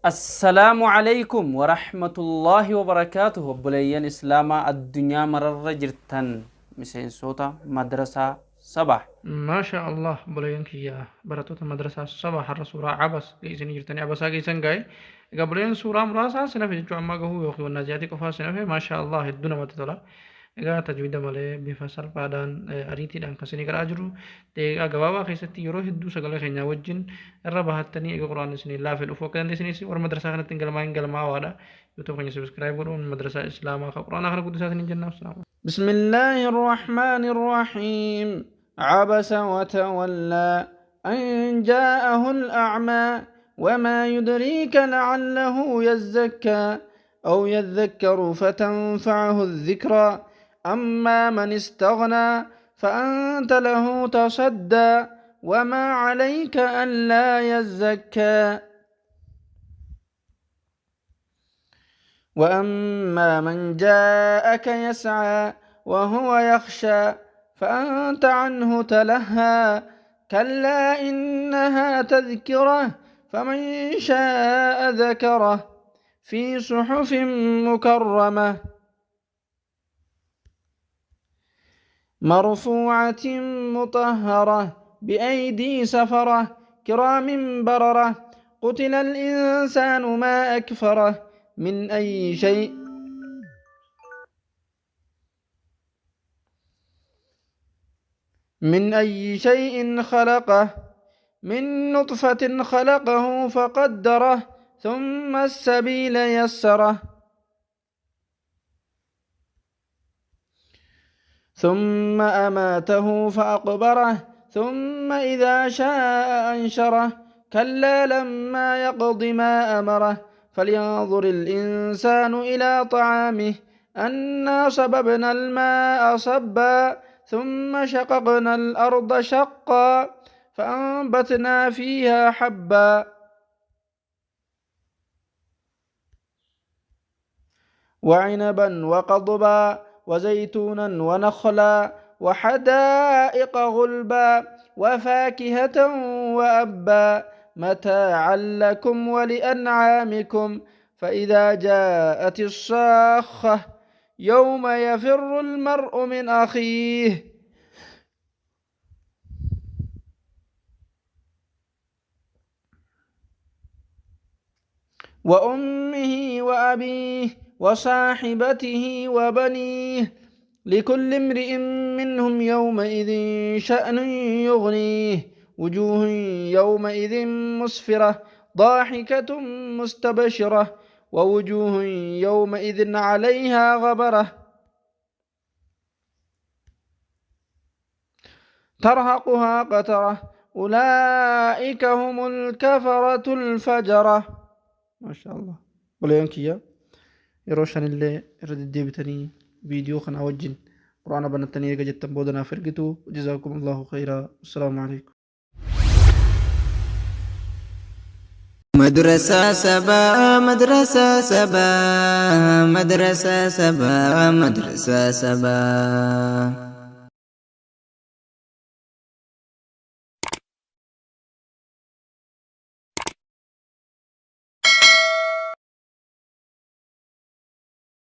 السلام عليكم ورحمة الله وبركاته. بليان إسلاما الدنيا مرر جرتن مسين صوتا مدرسة صباح. ما شاء الله بلينك يا براتوت مدرسة صباح الرسول عبس جيسن يرتني عبسا جيسن جاي قبلين سورة مراسا سنة في جو أما جهو يوخي والنجاتي كفا سنة في ما شاء الله الدنيا متطلع إذا تجويد ماله بفصل بعدان أريتي دان كسني كراجرو تيجا جوابا خيستي يروح الدو سجل خينا وجن الربع هتني إيجا قرآن سني الله في الأفق كان سني سي ور مدرسة خنا تنقل ما وادا يوتيوب خني سبسكرايب ورون مدرسة إسلام قرآن خنا قدسة سني جنة السلام. بسم الله الرحمن الرحيم. عبس وتولى أن جاءه الأعمى وما يدريك لعله يزكى أو يذكر فتنفعه الذكرى أما من استغنى فأنت له تصدى وما عليك ألا يزكى وأما من جاءك يسعى وهو يخشى فأنت عنه تلهى كلا إنها تذكرة فمن شاء ذكره في صحف مكرمة مرفوعة مطهرة بأيدي سفرة كرام بررة قتل الإنسان ما أكفره من أي شيء خلقه من نطفة خلقه فقدره ثم السبيل يسره ثم أماته فأقبره ثم إذا شاء أنشره كلا لما يقض ما أمره فلينظر الإنسان إلى طعامه أنا صببنا الماء صبا ثم شققنا الأرض شقا فأنبتنا فيها حبا وعنبا وقضبا وزيتونا ونخلا وحدائق غلبا وفاكهة وأبا متاعا لكم ولأنعامكم فإذا جاءت الصاخة يوم يفر المرء من أخيه وأمه وأبيه وصاحبته وبنيه لكل امرئ منهم يومئذ شأن يغنيه وجوه يومئذ مسفرة ضاحكة مستبشرة ووجوه يومئذ عليها غبرة ترهقها قترة أولئك هم الكفرة الفجرة. ما شاء الله. بليانك يا يروشان اللي رد ديبتني فيديو خنا وجن قرآن بنتني جتن بودنا فرقتو. جزاكم الله خيرا. السلام عليكم. مدرسة سبا مدرسة سبا مدرسة سبا مدرسة سبا